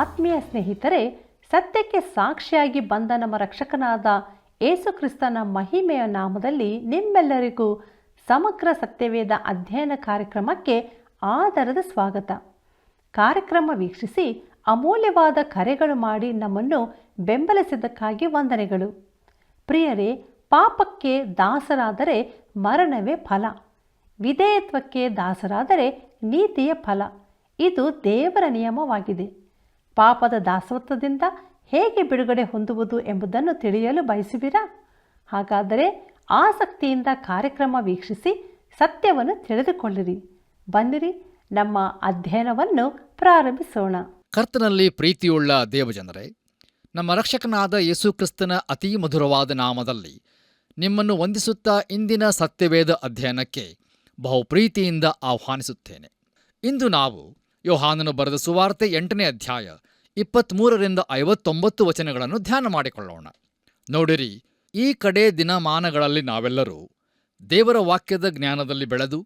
ಆತ್ಮೀಯ ಸ್ನೇಹಿತರೆ, ಸತ್ಯಕ್ಕೆ ಸಾಕ್ಷಿಯಾಗಿ ಬಂದ ನಮ್ಮ ರಕ್ಷಕನಾದ ಯೇಸು ಕ್ರಿಸ್ತನ ಮಹಿಮೆಯ ನಾಮದಲ್ಲಿ ನಿಮ್ಮೆಲ್ಲರಿಗೂ ಸಮಗ್ರ ಸತ್ಯವೇದ ಅಧ್ಯಯನ ಕಾರ್ಯಕ್ರಮಕ್ಕೆ ಆದರದ ಸ್ವಾಗತ. ಕಾರ್ಯಕ್ರಮ ವೀಕ್ಷಿಸಿ ಅಮೂಲ್ಯವಾದ ಕರೆಗಳು ಮಾಡಿ ನಮ್ಮನ್ನು ಬೆಂಬಲಿಸಿದ್ದಕ್ಕಾಗಿ ವಂದನೆಗಳು. ಪ್ರಿಯರೇ, ಪಾಪಕ್ಕೆ ದಾಸರಾದರೆ ಮರಣವೇ ಫಲ, ವಿಧೇಯತ್ವಕ್ಕೆ ದಾಸರಾದರೆ ನೀತಿಯ ಫಲ. ಇದು ದೇವರ ನಿಯಮವಾಗಿದೆ. ಪಾಪದ ದಾಸತ್ವದಿಂದ ಹೇಗೆ ಬಿಡುಗಡೆ ಹೊಂದುವುದು ಎಂಬುದನ್ನು ತಿಳಿಯಲು ಬಯಸುವಿರಾ? ಹಾಗಾದರೆ ಆಸಕ್ತಿಯಿಂದ ಕಾರ್ಯಕ್ರಮ ವೀಕ್ಷಿಸಿ ಸತ್ಯವನ್ನು ತಿಳಿದುಕೊಳ್ಳಿರಿ. ಬನ್ನಿರಿ, ನಮ್ಮ ಅಧ್ಯಯನವನ್ನು ಪ್ರಾರಂಭಿಸೋಣ. ಕರ್ತನಲ್ಲಿ ಪ್ರೀತಿಯುಳ್ಳ ದೇವಜನರೇ, ನಮ್ಮ ರಕ್ಷಕನಾದ ಯೇಸು ಕ್ರಿಸ್ತನ ಅತೀ ಮಧುರವಾದ ನಾಮದಲ್ಲಿ ನಿಮ್ಮನ್ನು ವಂದಿಸುತ್ತಾ ಇಂದಿನ ಸತ್ಯವೇದ ಅಧ್ಯಯನಕ್ಕೆ ಬಹು ಪ್ರೀತಿಯಿಂದ ಆಹ್ವಾನಿಸುತ್ತೇನೆ. ಇಂದು ನಾವು ಯೋಹಾನನು ಬರೆದ ಸುವಾರ್ತೆ 8ನೇ ಅಧ್ಯಾಯ 23ರಿಂದ 59 ವಚನಗಳನ್ನು ಧ್ಯಾನ ಮಾಡಿಕೊಳ್ಳೋಣ. ನೋಡಿರಿ, ಈ ಕಡೆ ದಿನಮಾನಗಳಲ್ಲಿ ನಾವೆಲ್ಲರೂ ದೇವರ ವಾಕ್ಯದ ಜ್ಞಾನದಲ್ಲಿ ಬೆಳೆದು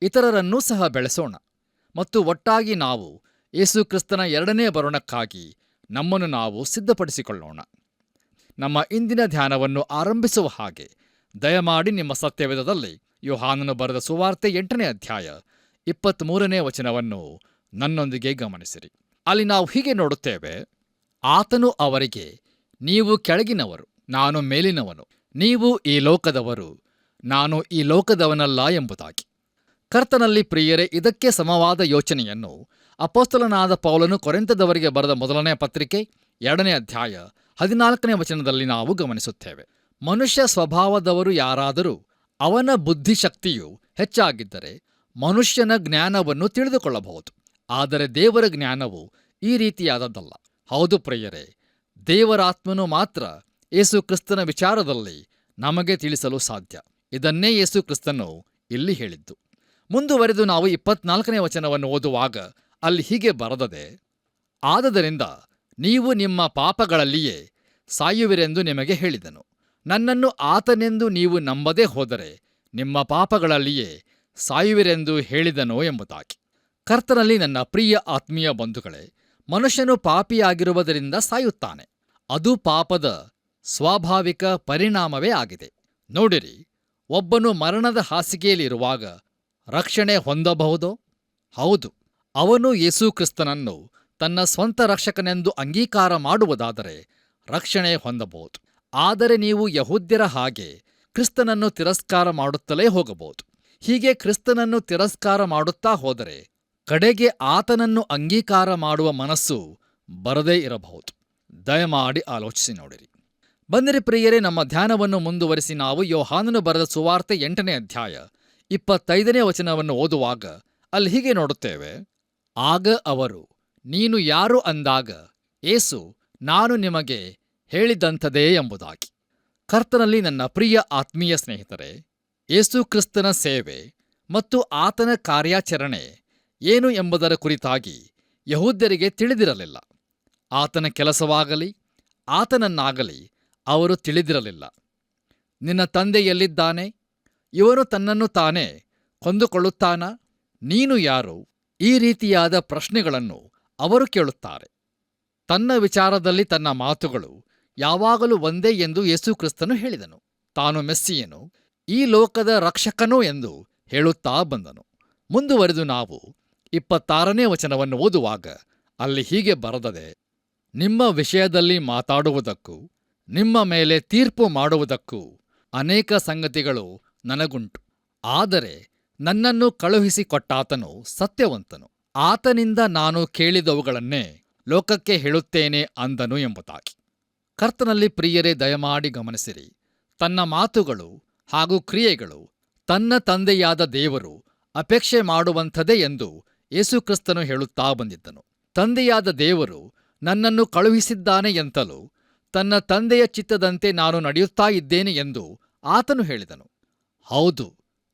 ಇತರರನ್ನೂ ಸಹ ಬೆಳೆಸೋಣ ಮತ್ತು ಒಟ್ಟಾಗಿ ನಾವು ಯೇಸು ಕ್ರಿಸ್ತನ 2ನೇ ಬರೋಣಕ್ಕಾಗಿ ನಮ್ಮನ್ನು ನಾವು ಸಿದ್ಧಪಡಿಸಿಕೊಳ್ಳೋಣ. ನಮ್ಮ ಇಂದಿನ ಧ್ಯಾನವನ್ನು ಆರಂಭಿಸುವ ಹಾಗೆ ದಯಮಾಡಿ ನಿಮ್ಮ ಸತ್ಯವೇದದಲ್ಲಿ ಯೋಹಾನನು ಬರೆದ ಸುವಾರ್ತೆ 8ನೇ ಅಧ್ಯಾಯ 23ನೇ ವಚನವನ್ನು ನನ್ನೊಂದಿಗೆ ಗಮನಿಸಿರಿ. ಅಲ್ಲಿ ನಾವು ಹೀಗೆ ನೋಡುತ್ತೇವೆ: ಆತನು ಅವರಿಗೆ, ನೀವು ಕೆಳಗಿನವರು, ನಾನು ಮೇಲಿನವನು, ನೀವು ಈ ಲೋಕದವರು, ನಾನು ಈ ಲೋಕದವನಲ್ಲ ಎಂಬುದಾಗಿ. ಕರ್ತನಲ್ಲಿ ಪ್ರಿಯರೇ, ಇದಕ್ಕೆ ಸಮವಾದ ಯೋಚನೆಯನ್ನು ಅಪೊಸ್ತಲನಾದ ಪೌಲನು ಕೊರಿಂಥದವರಿಗೆ ಬರೆದ 1ನೇ ಪತ್ರಿಕೆ 2ನೇ ಅಧ್ಯಾಯ 14ನೇ ವಚನದಲ್ಲಿ ನಾವು ಗಮನಿಸುತ್ತೇವೆ. ಮನುಷ್ಯ ಸ್ವಭಾವದವರು ಯಾರಾದರೂ ಅವನ ಬುದ್ಧಿಶಕ್ತಿಯು ಹೆಚ್ಚಾಗಿದ್ದರೆ ಮನುಷ್ಯನ ಜ್ಞಾನವನ್ನು ತಿಳಿದುಕೊಳ್ಳಬಹುದು. ಆದರೆ ದೇವರ ಜ್ಞಾನವು ಈ ರೀತಿಯಾದದ್ದಲ್ಲ. ಹೌದು ಪ್ರಿಯರೇ, ದೇವರಾತ್ಮನು ಮಾತ್ರ ಯೇಸು ಕ್ರಿಸ್ತನ ವಿಚಾರದಲ್ಲಿ ನಮಗೆ ತಿಳಿಸಲು ಸಾಧ್ಯ. ಇದನ್ನೇ ಯೇಸು ಕ್ರಿಸ್ತನು ಇಲ್ಲಿ ಹೇಳಿದ್ದು. ಮುಂದುವರೆದು ನಾವು 24ನೇ ವಚನವನ್ನು ಓದುವಾಗ ಅಲ್ಲಿ ಹೀಗೆ ಬರೆದದೆ: ಆದದರಿಂದ ನೀವು ನಿಮ್ಮ ಪಾಪಗಳಲ್ಲಿಯೇ ಸಾಯುವಿರೆಂದು ನಿಮಗೆ ಹೇಳಿದನು. ನನ್ನನ್ನು ಆತನೆಂದು ನೀವು ನಂಬದೇ ಹೋದರೆ ನಿಮ್ಮ ಪಾಪಗಳಲ್ಲಿಯೇ ಸಾಯುವಿರೆಂದು ಹೇಳಿದನೋ ಎಂಬುದಾಗಿ. ಕರ್ತನಲ್ಲಿ ನನ್ನ ಪ್ರಿಯ ಆತ್ಮೀಯ ಬಂಧುಗಳೇ, ಮನುಷ್ಯನು ಪಾಪಿಯಾಗಿರುವುದರಿಂದ ಸಾಯುತ್ತಾನೆ. ಅದು ಪಾಪದ ಸ್ವಾಭಾವಿಕ ಪರಿಣಾಮವೇ ಆಗಿದೆ. ನೋಡಿರಿ, ಒಬ್ಬನು ಮರಣದ ಹಾಸಿಗೆಯಲ್ಲಿರುವಾಗ ರಕ್ಷಣೆ ಹೊಂದಬಹುದೋ? ಹೌದು, ಅವನು ಯೇಸು ಕ್ರಿಸ್ತನನ್ನು ತನ್ನ ಸ್ವಂತ ರಕ್ಷಕನೆಂದು ಅಂಗೀಕಾರ ಮಾಡುವುದಾದರೆ ರಕ್ಷಣೆ ಹೊಂದಬಹುದು. ಆದರೆ ನೀವು ಯಹೂದ್ಯರ ಹಾಗೆ ಕ್ರಿಸ್ತನನ್ನು ತಿರಸ್ಕಾರ ಮಾಡುತ್ತಲೇ ಹೋಗಬಹುದು. ಹೀಗೆ ಕ್ರಿಸ್ತನನ್ನು ತಿರಸ್ಕಾರ ಮಾಡುತ್ತಾ ಹೋದರೆ ಕಡೆಗೆ ಆತನನ್ನು ಅಂಗೀಕಾರ ಮಾಡುವ ಮನಸ್ಸು ಬರದೇ ಇರಬಹುದು. ದಯಮಾಡಿ ಆಲೋಚಿಸಿ ನೋಡಿರಿ. ಬನ್ನಿರಿ ಪ್ರಿಯರೇ, ನಮ್ಮ ಧ್ಯಾನವನ್ನು ಮುಂದುವರಿಸಿ ನಾವು ಯೋಹಾನನು ಬರೆದ ಸುವಾರ್ತೆ 8ನೇ ಅಧ್ಯಾಯ 25ನೇ ವಚನವನ್ನು ಓದುವಾಗ ಅಲ್ಲಿ ಹೀಗೆ ನೋಡುತ್ತೇವೆ: ಆಗ ಅವರು, ನೀನು ಯಾರು ಅಂದಾಗ ಯೇಸು, ನಾನು ನಿಮಗೆ ಹೇಳಿದಂಥದೇ ಎಂಬುದಾಗಿ. ಕರ್ತನಲ್ಲಿ ನನ್ನ ಪ್ರಿಯ ಆತ್ಮೀಯ ಸ್ನೇಹಿತರೆ, ಯೇಸು ಕ್ರಿಸ್ತನ ಸೇವೆ ಮತ್ತು ಆತನ ಕಾರ್ಯಾಚರಣೆ ಏನು ಎಂಬುದರ ಕುರಿತಾಗಿ ಯಹೂದ್ಯರಿಗೆ ತಿಳಿದಿರಲಿಲ್ಲ. ಆತನ ಕೆಲಸವಾಗಲಿ ಆತನನ್ನಾಗಲಿ ಅವರು ತಿಳಿದಿರಲಿಲ್ಲ. ನಿನ್ನ ತಂದೆ ಎಲ್ಲಿದ್ದಾನೆ? ಇವನು ತನ್ನನ್ನು ತಾನೇ ಕೊಂದುಕೊಳ್ಳುತ್ತಾನ? ನೀನು ಯಾರು? ಈ ರೀತಿಯಾದ ಪ್ರಶ್ನೆಗಳನ್ನು ಅವರು ಕೇಳುತ್ತಾರೆ. ತನ್ನ ವಿಚಾರದಲ್ಲಿ ತನ್ನ ಮಾತುಗಳು ಯಾವಾಗಲೂ ಒಂದೇ ಎಂದು ಯೇಸು ಕ್ರಿಸ್ತನು ಹೇಳಿದನು. ತಾನು ಮೆಸ್ಸಿಯನು, ಈ ಲೋಕದ ರಕ್ಷಕನು ಎಂದು ಹೇಳುತ್ತಾ ಬಂದನು. ಮುಂದುವರೆದು ನಾವು 26ನೇ ವಚನವನ್ನು ಓದುವಾಗ ಅಲ್ಲಿ ಹೀಗೆ ಬರೆದದೆ: ನಿಮ್ಮ ವಿಷಯದಲ್ಲಿ ಮಾತಾಡುವುದಕ್ಕೂ ನಿಮ್ಮ ಮೇಲೆ ತೀರ್ಪು ಮಾಡುವುದಕ್ಕೂ ಅನೇಕ ಸಂಗತಿಗಳು ನನಗುಂಟು. ಆದರೆ ನನ್ನನ್ನು ಕಳುಹಿಸಿಕೊಟ್ಟಾತನು ಸತ್ಯವಂತನು. ಆತನಿಂದ ನಾನು ಕೇಳಿದವುಗಳನ್ನೇ ಲೋಕಕ್ಕೆ ಹೇಳುತ್ತೇನೆ ಅಂದನು ಎಂಬುದಾಗಿ. ಕರ್ತನಲ್ಲಿ ಪ್ರಿಯರೇ, ದಯಮಾಡಿ ಗಮನಿಸಿರಿ. ತನ್ನ ಮಾತುಗಳು ಹಾಗೂ ಕ್ರಿಯೆಗಳು ತನ್ನ ತಂದೆಯಾದ ದೇವರು ಅಪೇಕ್ಷೆ ಮಾಡುವಂಥದೇ ಎಂದು ಯೇಸುಕ್ರಿಸ್ತನು ಹೇಳುತ್ತಾ ಬಂದಿದ್ದನು. ತಂದೆಯಾದ ದೇವರು ನನ್ನನ್ನು ಕಳುಹಿಸಿದ್ದಾನೆ ಎಂತಲೂ ತನ್ನ ತಂದೆಯ ಚಿತ್ತದಂತೆ ನಾನು ನಡೆಯುತ್ತಾ ಇದ್ದೇನೆ ಎಂದು ಆತನು ಹೇಳಿದನು. ಹೌದು,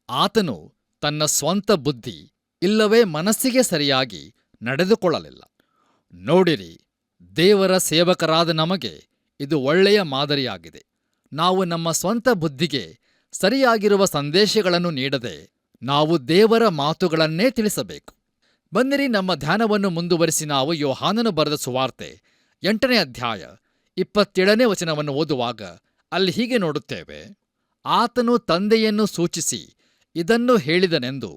ಆತನು ತನ್ನ ಸ್ವಂತ ಬುದ್ಧಿ ಇಲ್ಲವೇ ಮನಸ್ಸಿಗೆ ಸರಿಯಾಗಿ ನಡೆದುಕೊಳ್ಳಲಿಲ್ಲ. ನೋಡಿರಿ, ದೇವರ ಸೇವಕರಾದ ನಮಗೆ ಇದು ಒಳ್ಳೆಯ ಮಾದರಿಯಾಗಿದೆ. ನಾವು ನಮ್ಮ ಸ್ವಂತ ಬುದ್ಧಿಗೆ ಸರಿಯಾಗಿರುವ ಸಂದೇಶಗಳನ್ನು ನೀಡದೆ ನಾವು ದೇವರ ಮಾತುಗಳನ್ನೇ ತಿಳಿಸಬೇಕು. ಬನ್ನಿರಿ ನಮ್ಮ ಧ್ಯಾನವನ್ನು ಮುಂದುವರಿಸಿ ನಾವು ಯೋಹಾನನು ಬರೆದ ಸುವಾರ್ತೆ 8ನೇ ಅಧ್ಯಾಯ 27ನೇ ವಚನವನ್ನು ಓದುವಾಗ ಅಲ್ಲಿ ಹೀಗೆ ನೋಡುತ್ತೇವೆ. ಆತನು ತಂದೆಯನ್ನು ಸೂಚಿಸಿ ಇದನ್ನು ಹೇಳಿದನೆಂದು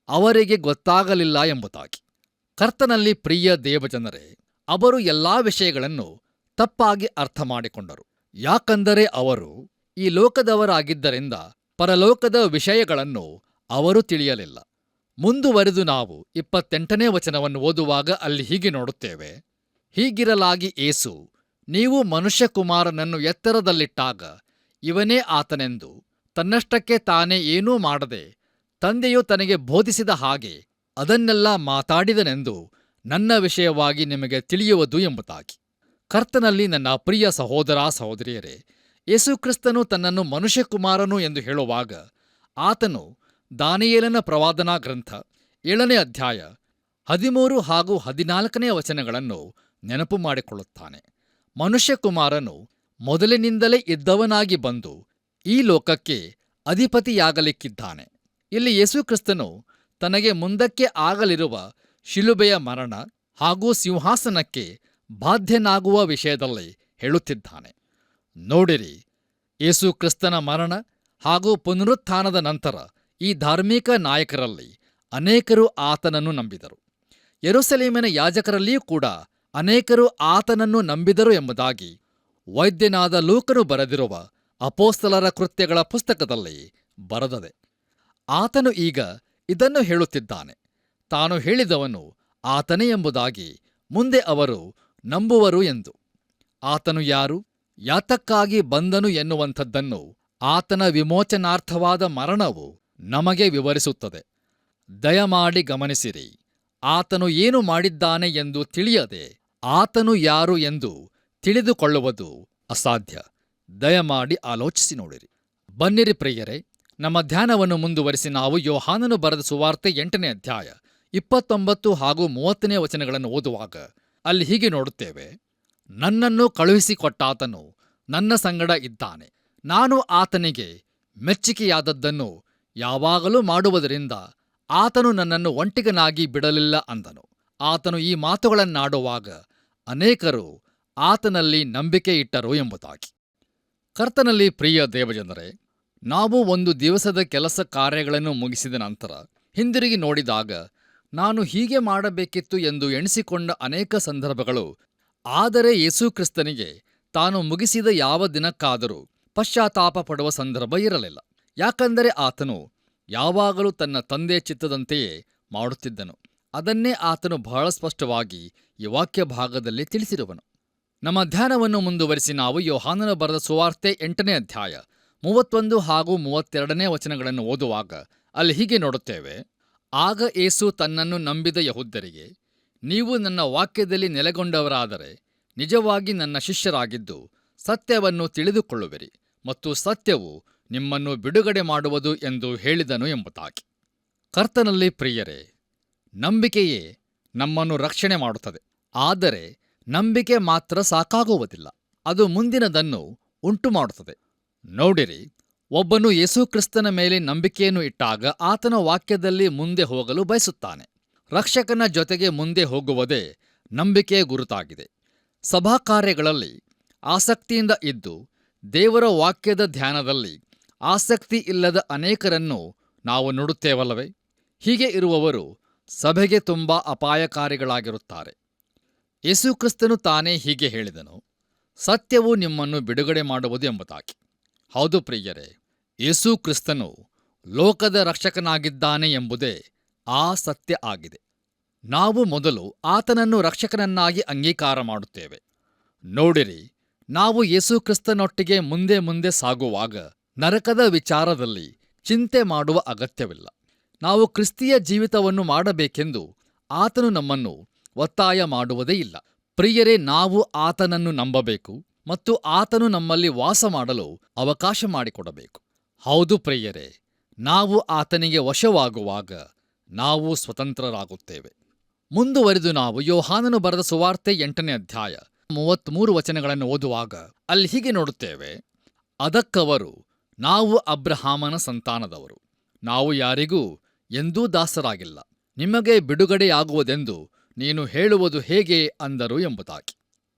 ಅವರಿಗೆ ಗೊತ್ತಾಗಲಿಲ್ಲ ಎಂಬುದಾಗಿ. ಕರ್ತನಲ್ಲಿ ಪ್ರಿಯ ದೇವಜನರೇ, ಅವರು ಎಲ್ಲಾ ವಿಷಯಗಳನ್ನು ತಪ್ಪಾಗಿ ಅರ್ಥ ಮಾಡಿಕೊಂಡರು. ಯಾಕಂದರೆ ಅವರು ಈ ಲೋಕದವರಾಗಿದ್ದರಿಂದ ಪರಲೋಕದ ವಿಷಯಗಳನ್ನು ಅವರು ತಿಳಿಯಲಿಲ್ಲ. ಮುಂದುವರೆದು ನಾವು 28ನೇ ವಚನವನ್ನು ಓದುವಾಗ ಅಲ್ಲಿ ಹೀಗೆ ನೋಡುತ್ತೇವೆ. ಹೀಗಿರಲಾಗಿ ಏಸು, ನೀವು ಮನುಷ್ಯಕುಮಾರನನ್ನು ಎತ್ತರದಲ್ಲಿಟ್ಟಾಗ ಇವನೇ ಆತನೆಂದು ತನ್ನಷ್ಟಕ್ಕೆ ತಾನೇ ಏನೂ ಮಾಡದೆ ತಂದೆಯು ತನಗೆ ಬೋಧಿಸಿದ ಹಾಗೆ ಅದನ್ನೆಲ್ಲ ಮಾತಾಡಿದನೆಂದು ನನ್ನ ವಿಷಯವಾಗಿ ನಿಮಗೆ ತಿಳಿಯುವುದು ಎಂಬುದಾಗಿ. ಕರ್ತನಲ್ಲಿ ನನ್ನ ಪ್ರಿಯ ಸಹೋದರ ಸಹೋದರಿಯರೇ, ಯೇಸುಕ್ರಿಸ್ತನು ತನ್ನನ್ನು ಮನುಷ್ಯಕುಮಾರನು ಎಂದು ಹೇಳುವಾಗ ಆತನು ದಾನಿಯೇಲನ ಪ್ರವಾದನಾ ಗ್ರಂಥ 7ನೇ ಅಧ್ಯಾಯ 13 ಹಾಗೂ 14ನೇ ವಚನಗಳನ್ನು ನೆನಪು ಮಾಡಿಕೊಳ್ಳುತ್ತಾನೆ. ಮನುಷ್ಯಕುಮಾರನು ಮೊದಲಿನಿಂದಲೇ ಇದ್ದವನಾಗಿ ಬಂದು ಈ ಲೋಕಕ್ಕೆ ಅಧಿಪತಿಯಾಗಲಿಕ್ಕಿದ್ದಾನೆ. ಇಲ್ಲಿ ಯೇಸುಕ್ರಿಸ್ತನು ತನಗೆ ಮುಂದಕ್ಕೆ ಆಗಲಿರುವ ಶಿಲುಬೆಯ ಮರಣ ಹಾಗೂ ಸಿಂಹಾಸನಕ್ಕೆ ಬಾಧ್ಯನಾಗುವ ವಿಷಯದಲ್ಲಿ ಹೇಳುತ್ತಿದ್ದಾನೆ. ನೋಡಿರಿ, ಯೇಸುಕ್ರಿಸ್ತನ ಮರಣ ಹಾಗೂ ಪುನರುತ್ಥಾನದ ನಂತರ ಈ ಧಾರ್ಮಿಕ ನಾಯಕರಲ್ಲಿ ಅನೇಕರು ಆತನನ್ನು ನಂಬಿದರು. ಯೆರೂಸಲೇಮಿನ ಯಾಜಕರಲ್ಲಿಯೂ ಕೂಡ ಅನೇಕರು ಆತನನ್ನು ನಂಬಿದರು ಎಂಬುದಾಗಿ ವೈದ್ಯನಾದ ಲೂಕನು ಬರೆದಿರುವ ಅಪೋಸ್ತಲರ ಕೃತ್ಯಗಳ ಪುಸ್ತಕದಲ್ಲಿ ಬರೆದದೆ. ಆತನು ಈಗ ಇದನ್ನು ಹೇಳುತ್ತಿದ್ದಾನೆ. ತಾನು ಹೇಳಿದವನು ಆತನೇ ಎಂಬುದಾಗಿ ಮುಂದೆ ಅವರು ನಂಬುವರು ಎಂದು. ಆತನು ಯಾರು, ಯಾತಕ್ಕಾಗಿ ಬಂದನು ಎನ್ನುವಂಥದ್ದನ್ನು ಆತನ ವಿಮೋಚನಾರ್ಥವಾದ ಮರಣವು ನಮಗೆ ವಿವರಿಸುತ್ತದೆ. ದಯಮಾಡಿ ಗಮನಿಸಿರಿ, ಆತನು ಏನು ಮಾಡಿದ್ದಾನೆ ಎಂದು ತಿಳಿಯದೆ ಆತನು ಯಾರು ಎಂದು ತಿಳಿದುಕೊಳ್ಳುವುದು ಅಸಾಧ್ಯ. ದಯಮಾಡಿ ಆಲೋಚಿಸಿ ನೋಡಿರಿ. ಬನ್ನಿರಿ ಪ್ರಿಯರೇ, ನಮ್ಮ ಧ್ಯಾನವನ್ನು ಮುಂದುವರಿಸಿ ನಾವು ಯೋಹಾನನು ಬರೆದ ಸುವಾರ್ತೆ 8ನೇ ಅಧ್ಯಾಯ 29 ಹಾಗೂ 30ನೇ ವಚನಗಳನ್ನು ಓದುವಾಗ ಅಲ್ಲಿ ಹೀಗೆ ನೋಡುತ್ತೇವೆ. ನನ್ನನ್ನು ಕಳುಹಿಸಿಕೊಟ್ಟಾತನು ನನ್ನ ಸಂಗಡ ಇದ್ದಾನೆ. ನಾನು ಆತನಿಗೆ ಮೆಚ್ಚಿಕೆಯಾದದ್ದನ್ನು ಯಾವಾಗಲೂ ಮಾಡುವುದರಿಂದ ಆತನು ನನ್ನನ್ನು ಒಂಟಿಗನಾಗಿ ಬಿಡಲಿಲ್ಲ ಅಂದನು. ಆತನು ಈ ಮಾತುಗಳನ್ನಾಡುವಾಗ ಅನೇಕರು ಆತನಲ್ಲಿ ನಂಬಿಕೆ ಇಟ್ಟರು ಎಂಬುದಾಗಿ. ಕರ್ತನಲ್ಲಿ ಪ್ರಿಯ ದೇವಜನರೇ, ನಾವು ಒಂದು ದಿವಸದ ಕೆಲಸ ಕಾರ್ಯಗಳನ್ನು ಮುಗಿಸಿದ ನಂತರ ಹಿಂದಿರುಗಿ ನೋಡಿದಾಗ ನಾನು ಹೀಗೆ ಮಾಡಬೇಕಿತ್ತು ಎಂದು ಎಣಿಸಿಕೊಂಡ ಅನೇಕ ಸಂದರ್ಭಗಳು, ಆದರೆ ಯೇಸುಕ್ರಿಸ್ತನಿಗೆ ತಾನು ಮುಗಿಸಿದ ಯಾವ ದಿನಕ್ಕಾದರೂ ಪಶ್ಚಾತ್ತಾಪ ಪಡುವ ಸಂದರ್ಭ ಇರಲಿಲ್ಲ. ಯಾಕಂದರೆ ಆತನು ಯಾವಾಗಲೂ ತನ್ನ ತಂದೆ ಚಿತ್ತದಂತೆಯೇ ಮಾಡುತ್ತಿದ್ದನು. ಅದನ್ನೇ ಆತನು ಬಹಳ ಸ್ಪಷ್ಟವಾಗಿ ಈ ವಾಕ್ಯ ಭಾಗದಲ್ಲಿ ತಿಳಿಸಿರುವನು. ನಮ್ಮ ಧ್ಯಾನವನ್ನು ಮುಂದುವರಿಸಿ ನಾವು ಯೋಹಾನನ ಬರೆದ ಸುವಾರ್ತೆ 8ನೇ ಅಧ್ಯಾಯ 31 ಹಾಗೂ 32ನೇ ವಚನಗಳನ್ನು ಓದುವಾಗ ಅಲ್ಲಿ ಹೀಗೆ ನೋಡುತ್ತೇವೆ. ಆಗ ಏಸು ತನ್ನನ್ನು ನಂಬಿದ ಯೆಹೂದ್ಯರಿಗೆ, ನೀವು ನನ್ನ ವಾಕ್ಯದಲ್ಲಿ ನೆಲೆಗೊಂಡವರಾದರೆ ನಿಜವಾಗಿ ನನ್ನ ಶಿಷ್ಯರಾಗಿದ್ದು ಸತ್ಯವನ್ನು ತಿಳಿದುಕೊಳ್ಳುವಿರಿ, ಮತ್ತು ಸತ್ಯವು ನಿಮ್ಮನ್ನು ಬಿಡುಗಡೆ ಮಾಡುವುದು ಎಂದು ಹೇಳಿದನು ಎಂಬುದಾಗಿ. ಕರ್ತನಲ್ಲಿ ಪ್ರಿಯರೇ, ನಂಬಿಕೆಯೇ ನಮ್ಮನ್ನು ರಕ್ಷಣೆ ಮಾಡುತ್ತದೆ. ಆದರೆ ನಂಬಿಕೆ ಮಾತ್ರ ಸಾಕಾಗುವುದಿಲ್ಲ, ಅದು ಮುಂದಿನದನ್ನು ಉಂಟು ಮಾಡುತ್ತದೆ. ನೋಡಿರಿ, ಒಬ್ಬನು ಯೇಸುಕ್ರಿಸ್ತನ ಮೇಲೆ ನಂಬಿಕೆಯನ್ನು ಇಟ್ಟಾಗ ಆತನ ವಾಕ್ಯದಲ್ಲಿ ಮುಂದೆ ಹೋಗಲು ಬಯಸುತ್ತಾನೆ. ರಕ್ಷಕನ ಜೊತೆಗೆ ಮುಂದೆ ಹೋಗುವುದೇ ನಂಬಿಕೆಯ ಗುರುತಾಗಿದೆ. ಸಭಾಕಾರ್ಯಗಳಲ್ಲಿ ಆಸಕ್ತಿಯಿಂದ ಇದ್ದು ದೇವರ ವಾಕ್ಯದ ಧ್ಯಾನದಲ್ಲಿ ಆಸಕ್ತಿ ಇಲ್ಲದ ಅನೇಕರನ್ನು ನಾವು ನೋಡುತ್ತೇವಲ್ಲವೇ? ಹೀಗೆ ಇರುವವರು ಸಭೆಗೆ ತುಂಬಾ ಅಪಾಯಕಾರಿಗಳಾಗಿರುತ್ತಾರೆ. ಯೇಸುಕ್ರಿಸ್ತನು ತಾನೇ ಹೀಗೆ ಹೇಳಿದನು, ಸತ್ಯವು ನಿಮ್ಮನ್ನು ಬಿಡುಗಡೆ ಮಾಡುವುದು ಎಂಬುದಾಗಿ. ಹೌದು ಪ್ರಿಯರೇ, ಯೇಸುಕ್ರಿಸ್ತನು ಲೋಕದ ರಕ್ಷಕನಾಗಿದ್ದಾನೆ ಎಂಬುದೇ ಆ ಸತ್ಯ ಆಗಿದೆ. ನಾವು ಮೊದಲು ಆತನನ್ನು ರಕ್ಷಕನನ್ನಾಗಿ ಅಂಗೀಕಾರ ಮಾಡುತ್ತೇವೆ. ನೋಡಿರಿ, ನಾವು ಯೇಸುಕ್ರಿಸ್ತನೊಟ್ಟಿಗೆ ಮುಂದೆ ಮುಂದೆ ಸಾಗುವಾಗ ನರಕದ ವಿಚಾರದಲ್ಲಿ ಚಿಂತೆ ಮಾಡುವ ಅಗತ್ಯವಿಲ್ಲ. ನಾವು ಕ್ರಿಸ್ತೀಯ ಜೀವಿತವನ್ನು ಮಾಡಬೇಕೆಂದು ಆತನು ನಮ್ಮನ್ನು ಒತ್ತಾಯ ಮಾಡುವುದೇ ಇಲ್ಲ. ಪ್ರಿಯರೇ, ನಾವು ಆತನನ್ನು ನಂಬಬೇಕು ಮತ್ತು ಆತನು ನಮ್ಮಲ್ಲಿ ವಾಸ ಮಾಡಲು ಅವಕಾಶ ಮಾಡಿಕೊಡಬೇಕು. ಹೌದು ಪ್ರಿಯರೇ, ನಾವು ಆತನಿಗೆ ವಶವಾಗುವಾಗ ನಾವು ಸ್ವತಂತ್ರರಾಗುತ್ತೇವೆ. ಮುಂದುವರಿದು ನಾವು ಯೋಹಾನನು ಬರೆದ ಸುವಾರ್ತೆ 8ನೇ ಅಧ್ಯಾಯ 33 ವಚನಗಳನ್ನು ಓದುವಾಗ ಅಲ್ಲಿ ಹೀಗೆ ನೋಡುತ್ತೇವೆ. ಅದಕ್ಕವರು, ನಾವು ಅಬ್ರಹಾಮನ ಸಂತಾನದವರು, ನಾವು ಯಾರಿಗೂ ಎಂದೂ ದಾಸರಾಗಿಲ್ಲ, ನಿಮಗೆ ಬಿಡುಗಡೆಯಾಗುವುದೆಂದು ನೀನು ಹೇಳುವುದು ಹೇಗೆ ಅಂದರು ಎಂಬುದಾಗಿ.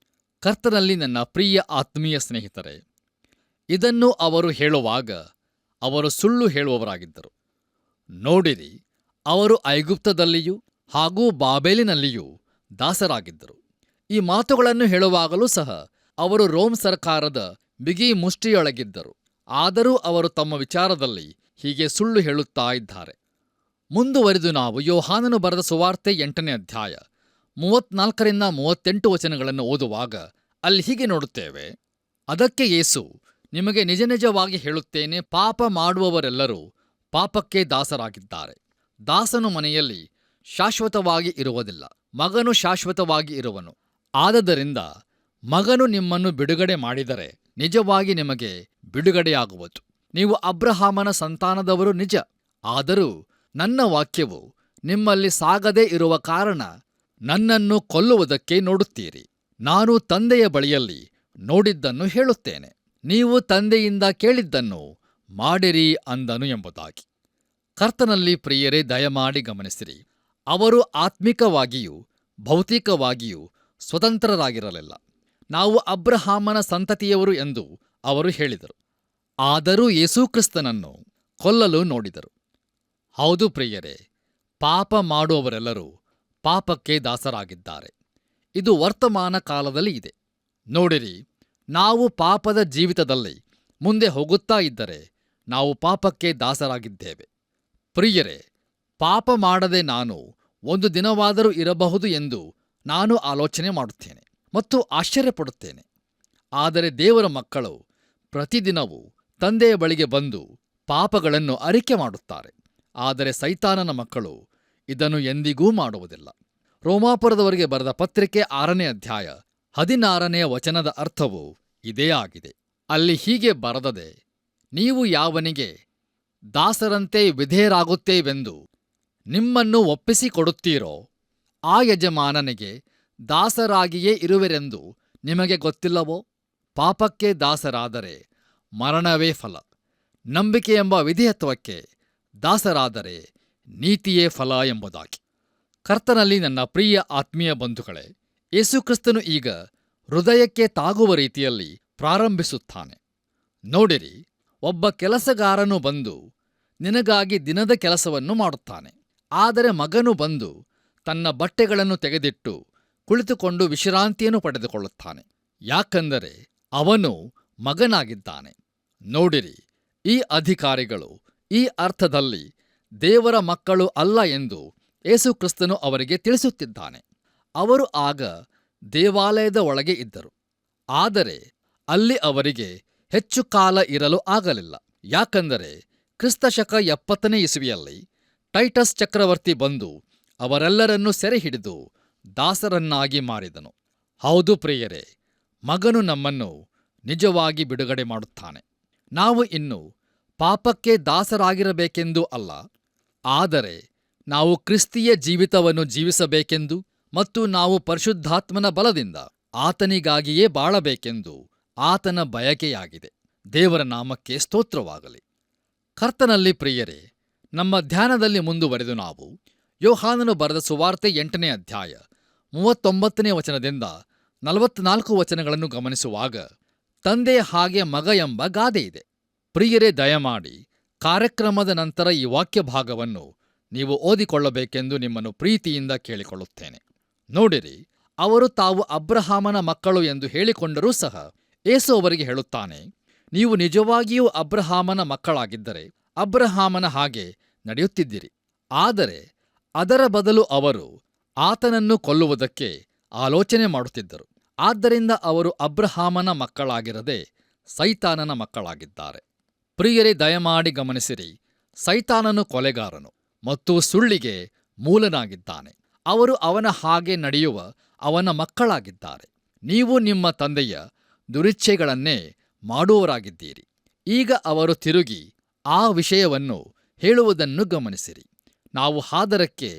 ಕರ್ತನಲ್ಲಿ ನನ್ನ ಪ್ರಿಯ ಆತ್ಮೀಯ ಸ್ನೇಹಿತರೆ, ಇದನ್ನು ಅವರು ಹೇಳುವಾಗ ಅವರು ಸುಳ್ಳು ಹೇಳುವವರಾಗಿದ್ದರು. ನೋಡಿರಿ, ಅವರು ಐಗುಪ್ತದಲ್ಲಿಯೂ ಹಾಗೂ ಬಾಬೇಲಿನಲ್ಲಿಯೂ ದಾಸರಾಗಿದ್ದರು. ಈ ಮಾತುಗಳನ್ನು ಹೇಳುವಾಗಲೂ ಸಹ ಅವರು ರೋಮ್ ಸರ್ಕಾರದ ಬಿಗಿ ಮುಷ್ಟಿಯೊಳಗಿದ್ದರು. ಆದರೂ ಅವರು ತಮ್ಮ ವಿಚಾರದಲ್ಲಿ ಹೀಗೆ ಸುಳ್ಳು ಹೇಳುತ್ತಾ ಇದ್ದಾರೆ. ಮುಂದುವರಿದು ನಾವು ಯೋಹಾನನು ಬರೆದ ಸುವಾರ್ತೆ 8ನೇ ಅಧ್ಯಾಯ 34-38 ವಚನಗಳನ್ನು ಓದುವಾಗ ಅಲ್ಲಿ ಹೀಗೆ ನೋಡುತ್ತೇವೆ. ಅದಕ್ಕೆ ಯೇಸು, ನಿಮಗೆ ನಿಜ ನಿಜವಾಗಿ ಹೇಳುತ್ತೇನೆ, ಪಾಪ ಮಾಡುವವರೆಲ್ಲರೂ ಪಾಪಕ್ಕೆ ದಾಸರಾಗಿದ್ದಾರೆ. ದಾಸನು ಮನೆಯಲ್ಲಿ ಶಾಶ್ವತವಾಗಿ ಇರುವುದಿಲ್ಲ, ಮಗನು ಶಾಶ್ವತವಾಗಿ ಇರುವನು. ಆದದರಿಂದ ಮಗನು ನಿಮ್ಮನ್ನು ಬಿಡುಗಡೆ ಮಾಡಿದರೆ ನಿಜವಾಗಿ ನಿಮಗೆ ಬಿಡುಗಡೆಯಾಗುವುದು. ನೀವು ಅಬ್ರಹಾಮನ ಸಂತಾನದವರು ನಿಜ, ಆದರೂ ನನ್ನ ವಾಕ್ಯವು ನಿಮ್ಮಲ್ಲಿ ಸಾಗದೇ ಇರುವ ಕಾರಣ ನನ್ನನ್ನು ಕೊಲ್ಲುವುದಕ್ಕೆ ನೋಡುತ್ತೀರಿ. ನಾನು ತಂದೆಯ ಬಳಿಯಲ್ಲಿ ನೋಡಿದ್ದನ್ನು ಹೇಳುತ್ತೇನೆ, ನೀವು ತಂದೆಯಿಂದ ಕೇಳಿದ್ದನ್ನು ಮಾಡಿರಿ ಅಂದನು ಎಂಬುದಾಗಿ. ಕರ್ತನಲ್ಲಿ ಪ್ರಿಯರೇ, ದಯಮಾಡಿ ಗಮನಿಸಿರಿ. ಅವರು ಆತ್ಮಿಕವಾಗಿಯೂ ಭೌತಿಕವಾಗಿಯೂ ಸ್ವತಂತ್ರರಾಗಿರಲಿಲ್ಲ. ನಾವು ಅಬ್ರಹಾಮನ ಸಂತತಿಯವರು ಎಂದು ಅವರು ಹೇಳಿದರು. ಆದರೂ ಯೇಸುಕ್ರಿಸ್ತನನ್ನು ಕೊಲ್ಲಲು ನೋಡಿದರು. ಹೌದು ಪ್ರಿಯರೇ, ಪಾಪ ಮಾಡುವವರೆಲ್ಲರೂ ಪಾಪಕ್ಕೆ ದಾಸರಾಗಿದ್ದಾರೆ. ಇದು ವರ್ತಮಾನ ಕಾಲದಲ್ಲಿ ಇದೆ. ನೋಡಿರಿ, ನಾವು ಪಾಪದ ಜೀವಿತದಲ್ಲಿ ಮುಂದೆ ಹೋಗುತ್ತಾ ಇದ್ದರೆ ನಾವು ಪಾಪಕ್ಕೆ ದಾಸರಾಗಿದ್ದೇವೆ. ಪ್ರಿಯರೇ, ಪಾಪ ಮಾಡದೆ ನಾನು ಒಂದು ದಿನವಾದರೂ ಇರಬಹುದು ಎಂದು ನಾನು ಆಲೋಚನೆ ಮಾಡುತ್ತೇನೆ ಮತ್ತು ಆಶ್ಚರ್ಯಪಡುತ್ತೇನೆ. ಆದರೆ ದೇವರ ಮಕ್ಕಳು ಪ್ರತಿದಿನವೂ ತಂದೆಯ ಬಳಿಗೆ ಬಂದು ಪಾಪಗಳನ್ನು ಅರಿಕೆ ಮಾಡುತ್ತಾರೆ. ಆದರೆ ಸೈತಾನನ ಮಕ್ಕಳು ಇದನ್ನು ಎಂದಿಗೂ ಮಾಡುವುದಿಲ್ಲ. ರೋಮಾಪುರದವರಿಗೆ ಬರೆದ ಪತ್ರಿಕೆ 6ನೇ ಅಧ್ಯಾಯ 16ನೇ ವಚನದ ಅರ್ಥವು ಇದೇ ಆಗಿದೆ. ಅಲ್ಲಿ ಹೀಗೆ ಬರೆದದೆ, ನೀವು ಯಾವನಿಗೆ ದಾಸರಂತೆ ವಿಧೇಯರಾಗುತ್ತೇವೆಂದು ನಿಮ್ಮನ್ನು ಒಪ್ಪಿಸಿಕೊಡುತ್ತೀರೋ ಆ ಯಜಮಾನನಿಗೆ ದಾಸರಾಗಿಯೇ ಇರುವಿರೆಂದು ನಿಮಗೆ ಗೊತ್ತಿಲ್ಲವೋ? ಪಾಪಕ್ಕೆ ದಾಸರಾದರೆ ಮರಣವೇ ಫಲ, ನಂಬಿಕೆ ಎಂಬ ವಿಧೇಯತ್ವಕ್ಕೆ ದಾಸರಾದರೆ ನೀತಿಯೇ ಫಲ ಎಂಬುದಾಗಿ. ಕರ್ತನಲ್ಲಿ ನನ್ನ ಪ್ರಿಯ ಆತ್ಮೀಯ ಬಂಧುಗಳೇ, ಯೇಸುಕ್ರಿಸ್ತನು ಈಗ ಹೃದಯಕ್ಕೆ ತಾಗುವ ರೀತಿಯಲ್ಲಿ ಪ್ರಾರಂಭಿಸುತ್ತಾನೆ. ನೋಡಿರಿ, ಒಬ್ಬ ಕೆಲಸಗಾರನು ಬಂದು ನಿನಗಾಗಿ ದಿನದ ಕೆಲಸವನ್ನು ಮಾಡುತ್ತಾನೆ. ಆದರೆ ಮಗನು ಬಂದು ತನ್ನ ಬಟ್ಟೆಗಳನ್ನು ತೆಗೆದಿಟ್ಟು ಕುಳಿತುಕೊಂಡು ವಿಶ್ರಾಂತಿಯನ್ನು ಪಡೆದುಕೊಳ್ಳುತ್ತಾನೆ, ಯಾಕಂದರೆ ಅವನು ಮಗನಾಗಿದ್ದಾನೆ. ನೋಡಿರಿ, ಈ ಅಧಿಕಾರಿಗಳು ಈ ಅರ್ಥದಲ್ಲಿ ದೇವರ ಮಕ್ಕಳು ಅಲ್ಲ ಎಂದು ಯೇಸುಕ್ರಿಸ್ತನು ಅವರಿಗೆ ತಿಳಿಸುತ್ತಿದ್ದಾನೆ. ಅವರು ಆಗ ದೇವಾಲಯದ ಒಳಗೆ ಇದ್ದರು, ಆದರೆ ಅಲ್ಲಿ ಅವರಿಗೆ ಹೆಚ್ಚು ಕಾಲ ಇರಲು ಆಗಲಿಲ್ಲ. ಯಾಕಂದರೆ ಕ್ರಿಸ್ತಶಕ 70ನೇ ಇಸವಿಯಲ್ಲಿ ಟೈಟಸ್ ಚಕ್ರವರ್ತಿ ಬಂದು ಅವರೆಲ್ಲರನ್ನೂ ಸೆರೆ ಹಿಡಿದು ದಾಸರನ್ನಾಗಿ ಮಾರಿದನು. ಹೌದು ಪ್ರಿಯರೇ, ಮಗನು ನಮ್ಮನ್ನು ನಿಜವಾಗಿ ಬಿಡುಗಡೆ ಮಾಡುತ್ತಾನೆ. ನಾವು ಇನ್ನು ಪಾಪಕ್ಕೆ ದಾಸರಾಗಿರಬೇಕೆಂದು ಅಲ್ಲ, ಆದರೆ ನಾವು ಕ್ರಿಸ್ತೀಯ ಜೀವಿತವನ್ನು ಜೀವಿಸಬೇಕೆಂದು ಮತ್ತು ನಾವು ಪರಿಶುದ್ಧಾತ್ಮನ ಬಲದಿಂದ ಆತನಿಗಾಗಿಯೇ ಬಾಳಬೇಕೆಂದು ಆತನ ಬಯಕೆಯಾಗಿದೆ. ದೇವರ ನಾಮಕ್ಕೆ ಸ್ತೋತ್ರವಾಗಲಿ. ಕರ್ತನಲ್ಲಿ ಪ್ರಿಯರೇ, ನಮ್ಮ ಧ್ಯಾನದಲ್ಲಿ ಮುಂದುವರೆದು ನಾವು ಯೋಹಾನನು ಬರೆದ ಸುವಾರ್ತೆ 8ನೇ ಅಧ್ಯಾಯ 39ನೇ ವಚನದಿಂದ 44 ವಚನಗಳನ್ನು ಗಮನಿಸುವಾಗ ತಂದೆ ಹಾಗೆ ಮಗ ಎಂಬ ಗಾದೆ ಇದೆ. ಪ್ರಿಯರೇ, ದಯಮಾಡಿ ಕಾರ್ಯಕ್ರಮದ ನಂತರ ಈ ವಾಕ್ಯ ಭಾಗವನ್ನು ನೀವು ಓದಿಕೊಳ್ಳಬೇಕೆಂದು ನಿಮ್ಮನ್ನು ಪ್ರೀತಿಯಿಂದ ಕೇಳಿಕೊಳ್ಳುತ್ತೇನೆ. ನೋಡಿರಿ, ಅವರು ತಾವು ಅಬ್ರಹಾಮನ ಮಕ್ಕಳು ಎಂದು ಹೇಳಿಕೊಂಡರೂ ಸಹ ಯೇಸು ಅವರಿಗೆ ಹೇಳುತ್ತಾನೆ, ನೀವು ನಿಜವಾಗಿಯೂ ಅಬ್ರಹಾಮನ ಮಕ್ಕಳಾಗಿದ್ದರೆ ಅಬ್ರಹಾಮನ ಹಾಗೆ ನಡೆಯುತ್ತಿದ್ದಿರಿ. ಆದರೆ ಅದರ ಬದಲು ಅವರು ಆತನನ್ನು ಕೊಲ್ಲುವುದಕ್ಕೆ ಆಲೋಚನೆ ಮಾಡುತ್ತಿದ್ದರು. ಆದ್ದರಿಂದ ಅವರು ಅಬ್ರಹಾಮನ ಮಕ್ಕಳಾಗಿರದೆ ಸೈತಾನನ ಮಕ್ಕಳಾಗಿದ್ದಾರೆ. ಪ್ರಿಯರೇ, ದಯಮಾಡಿ ಗಮನಿಸಿರಿ, ಸೈತಾನನು ಕೊಲೆಗಾರನು ಮತ್ತು ಸುಳ್ಳಿಗೆ ಮೂಲನಾಗಿದ್ದಾನೆ. ಅವರು ಅವನ ಹಾಗೆ ನಡೆಯುವ ಅವನ ಮಕ್ಕಳಾಗಿದ್ದಾರೆ. ನೀವು ನಿಮ್ಮ ತಂದೆಯ ದುರಿಚ್ಛೆಗಳನ್ನೇ ಮಾಡುವವರಾಗಿದ್ದೀರಿ. ಈಗ ಅವರು ತಿರುಗಿ ಆ ವಿಷಯವನ್ನು ಹೇಳುವುದನ್ನು ಗಮನಿಸಿರಿ, ನಾವು ಹಾದರಕ್ಕೆ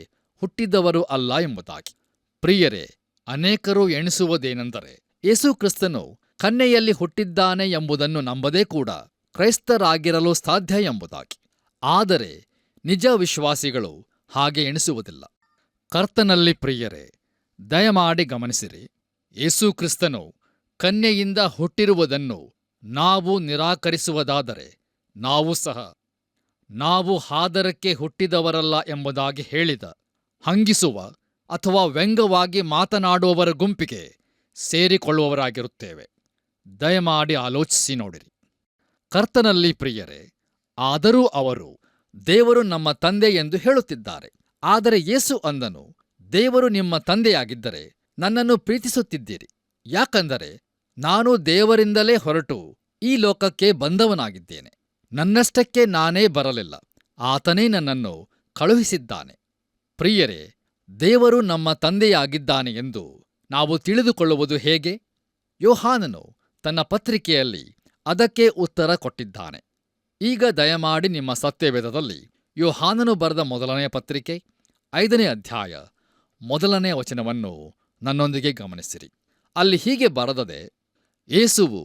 ಹುಟ್ಟಿದವರು ಅಲ್ಲ ಎಂಬುದಾಗಿ. ಪ್ರಿಯರೇ, ಅನೇಕರು ಎಣಿಸುವುದೇನೆಂದರೆ ಯೇಸುಕ್ರಿಸ್ತನು ಕನ್ಯೆಯಲ್ಲಿ ಹುಟ್ಟಿದ್ದಾನೆ ಎಂಬುದನ್ನು ನಂಬದೇ ಕೂಡ ಕ್ರೈಸ್ತರಾಗಿರಲು ಸಾಧ್ಯ ಎಂಬುದಾಗಿ. ಆದರೆ ನಿಜ ವಿಶ್ವಾಸಿಗಳು ಹಾಗೆ ಎಣಿಸುವುದಿಲ್ಲ. ಕರ್ತನಲ್ಲಿ ಪ್ರಿಯರೇ, ದಯಮಾಡಿ ಗಮನಿಸಿರಿ. ಯೇಸು ಕ್ರಿಸ್ತನು ಕನ್ಯೆಯಿಂದ ಹುಟ್ಟಿರುವುದನ್ನು ನಾವು ನಿರಾಕರಿಸುವುದಾದರೆ ನಾವು ಸಹ ನಾವು ಹಾದರಕ್ಕೆ ಹುಟ್ಟಿದವರಲ್ಲ ಎಂಬುದಾಗಿ ಹೇಳಿದ, ಹಂಗಿಸುವ ಅಥವಾ ವ್ಯಂಗ್ಯವಾಗಿ ಮಾತನಾಡುವವರ ಗುಂಪಿಗೆ ಸೇರಿಕೊಳ್ಳುವವರಾಗಿರುತ್ತೇವೆ. ದಯಮಾಡಿ ಆಲೋಚಿಸಿ ನೋಡಿರಿ. ಕರ್ತನಲ್ಲಿ ಪ್ರಿಯರೇ, ಆದರೂ ಅವರು ದೇವರು ನಮ್ಮ ತಂದೆ ಎಂದು ಹೇಳುತ್ತಿದ್ದಾರೆ. ಆದರೆ ಯೇಸು ಅಂದನು, ದೇವರು ನಿಮ್ಮ ತಂದೆಯಾಗಿದ್ದರೆ ನನ್ನನ್ನು ಪ್ರೀತಿಸುತ್ತಿದ್ದೀರಿ, ಯಾಕಂದರೆ ನಾನು ದೇವರಿಂದಲೇ ಹೊರಟು ಈ ಲೋಕಕ್ಕೆ ಬಂದವನಾಗಿದ್ದೇನೆ. ನನ್ನಷ್ಟಕ್ಕೆ ನಾನೇ ಬರಲಿಲ್ಲ, ಆತನೇ ನನ್ನನ್ನು ಕಳುಹಿಸಿದ್ದಾನೆ. ಪ್ರಿಯರೇ, ದೇವರು ನಮ್ಮ ತಂದೆಯಾಗಿದ್ದಾನೆ ಎಂದು ನಾವು ತಿಳಿದುಕೊಳ್ಳುವುದು ಹೇಗೆ? ಯೋಹಾನನು ತನ್ನ ಪತ್ರಿಕೆಯಲ್ಲಿ ಅದಕ್ಕೆ ಉತ್ತರ ಕೊಟ್ಟಿದ್ದಾನೆ. ಈಗ ದಯಮಾಡಿ ನಿಮ್ಮ ಸತ್ಯವೇದದಲ್ಲಿ ಯೋಹಾನನು ಬರೆದ ಮೊದಲನೆಯ ಪತ್ರಿಕೆ 5ನೇ ಅಧ್ಯಾಯ 1ನೇ ವಚನವನ್ನು ನನ್ನೊಂದಿಗೆ ಗಮನಿಸಿರಿ. ಅಲ್ಲಿ ಹೀಗೆ ಬರೆದದೆ, ಯೇಸುವು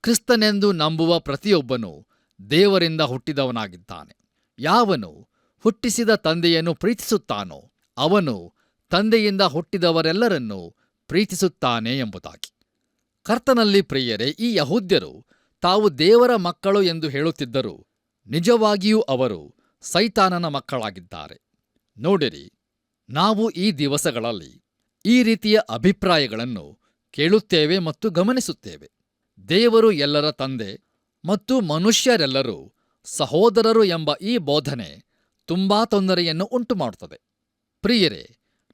ಕ್ರಿಸ್ತನೆಂದು ನಂಬುವ ಪ್ರತಿಯೊಬ್ಬನೂ ದೇವರಿಂದ ಹುಟ್ಟಿದವನಾಗಿದ್ದಾನೆ. ಯಾವನು ಹುಟ್ಟಿಸಿದ ತಂದೆಯನ್ನು ಪ್ರೀತಿಸುತ್ತಾನೋ ಅವನು ತಂದೆಯಿಂದ ಹುಟ್ಟಿದವರೆಲ್ಲರನ್ನೂ ಪ್ರೀತಿಸುತ್ತಾನೆ ಎಂಬುದಾಗಿ. ಕರ್ತನಲ್ಲಿ ಪ್ರಿಯರೇ, ಈ ಯಹೂದ್ಯರು ತಾವು ದೇವರ ಮಕ್ಕಳು ಎಂದು ಹೇಳುತ್ತಿದ್ದರು, ನಿಜವಾಗಿಯೂ ಅವರು ಸೈತಾನನ ಮಕ್ಕಳಾಗಿದ್ದಾರೆ. ನೋಡಿರಿ, ನಾವು ಈ ದಿವಸಗಳಲ್ಲಿ ಈ ರೀತಿಯ ಅಭಿಪ್ರಾಯಗಳನ್ನು ಕೇಳುತ್ತೇವೆ ಮತ್ತು ಗಮನಿಸುತ್ತೇವೆ. ದೇವರು ಎಲ್ಲರ ತಂದೆ ಮತ್ತು ಮನುಷ್ಯರೆಲ್ಲರೂ ಸಹೋದರರು ಎಂಬ ಈ ಬೋಧನೆ ತುಂಬಾ ತೊಂದರೆಯನ್ನು ಉಂಟುಮಾಡುತ್ತದೆ. ಪ್ರಿಯರೇ,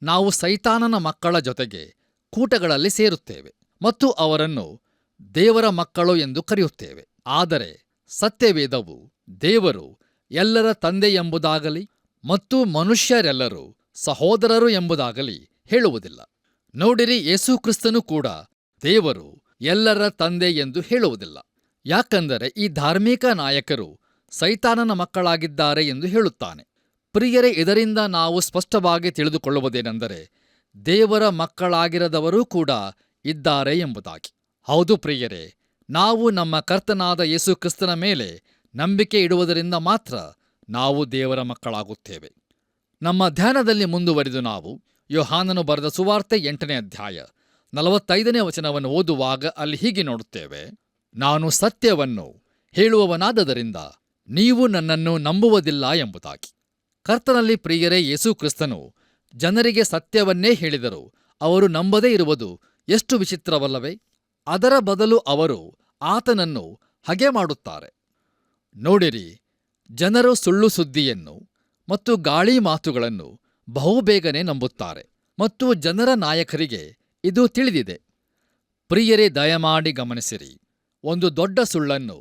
ನಾವು ಸೈತಾನನ ಮಕ್ಕಳ ಜೊತೆಗೆ ಕೂಟಗಳಲ್ಲಿ ಸೇರುತ್ತೇವೆ ಮತ್ತು ಅವರನ್ನು ದೇವರ ಮಕ್ಕಳು ಎಂದು ಕರೆಯುತ್ತೇವೆ. ಆದರೆ ಸತ್ಯವೇದವು ದೇವರು ಎಲ್ಲರ ತಂದೆ ಎಂಬುದಾಗಲಿ ಮತ್ತು ಮನುಷ್ಯರೆಲ್ಲರೂ ಸಹೋದರರು ಎಂಬುದಾಗಲಿ ಹೇಳುವುದಿಲ್ಲ. ನೋಡಿರಿ, ಯೇಸು ಕ್ರಿಸ್ತನು ಕೂಡ ದೇವರು ಎಲ್ಲರ ತಂದೆ ಎಂದು ಹೇಳುವುದಿಲ್ಲ. ಯಾಕಂದರೆ ಈ ಧಾರ್ಮಿಕ ನಾಯಕರು ಸೈತಾನನ ಮಕ್ಕಳಾಗಿದ್ದಾರೆ ಎಂದು ಹೇಳುತ್ತಾನೆ. ಪ್ರಿಯರೇ, ಇದರಿಂದ ನಾವು ಸ್ಪಷ್ಟವಾಗಿ ತಿಳಿದುಕೊಳ್ಳುವುದೇನೆಂದರೆ ದೇವರ ಮಕ್ಕಳಾಗಿರದವರೂ ಕೂಡ ಇದ್ದಾರೆ ಎಂಬುದಾಗಿ. ಹೌದು ಪ್ರಿಯರೇ, ನಾವು ನಮ್ಮ ಕರ್ತನಾದ ಯೇಸು ಕ್ರಿಸ್ತನ ಮೇಲೆ ನಂಬಿಕೆ ಇಡುವುದರಿಂದ ಮಾತ್ರ ನಾವು ದೇವರ ಮಕ್ಕಳಾಗುತ್ತೇವೆ. ನಮ್ಮ ಧ್ಯಾನದಲ್ಲಿ ಮುಂದುವರಿದು ನಾವು ಯೋಹಾನನು ಬರೆದ ಸುವಾರ್ತೆ 8ನೇ ಅಧ್ಯಾಯ 45ನೇ ವಚನವನ್ನು ಓದುವಾಗ ಅಲ್ಲಿ ಹೀಗೆ ನೋಡುತ್ತೇವೆ, ನಾನು ಸತ್ಯವನ್ನು ಹೇಳುವವನಾದದರಿಂದ ನೀವು ನನ್ನನ್ನು ನಂಬುವುದಿಲ್ಲ ಎಂಬುದಾಗಿ. ಕರ್ತನಲ್ಲಿ ಪ್ರಿಯರೇ, ಯೇಸು ಕ್ರಿಸ್ತನು ಜನರಿಗೆ ಸತ್ಯವನ್ನೇ ಹೇಳಿದರು ಅವರು ನಂಬದೇ ಇರುವುದು ಎಷ್ಟು ವಿಚಿತ್ರವಲ್ಲವೇ? ಅದರ ಬದಲು ಅವರು ಆತನನ್ನು ಹಗೆ ಮಾಡುತ್ತಾರೆ. ನೋಡಿರಿ, ಜನರು ಸುಳ್ಳು ಸುದ್ದಿಯನ್ನು ಮತ್ತು ಗಾಳಿ ಮಾತುಗಳನ್ನು ಬಹುಬೇಗನೆ ನಂಬುತ್ತಾರೆ ಮತ್ತು ಜನರ ನಾಯಕರಿಗೆ ಇದು ತಿಳಿದಿದೆ. ಪ್ರಿಯರೇ, ದಯಮಾಡಿ ಗಮನಿಸಿರಿ. ಒಂದು ದೊಡ್ಡ ಸುಳ್ಳನ್ನು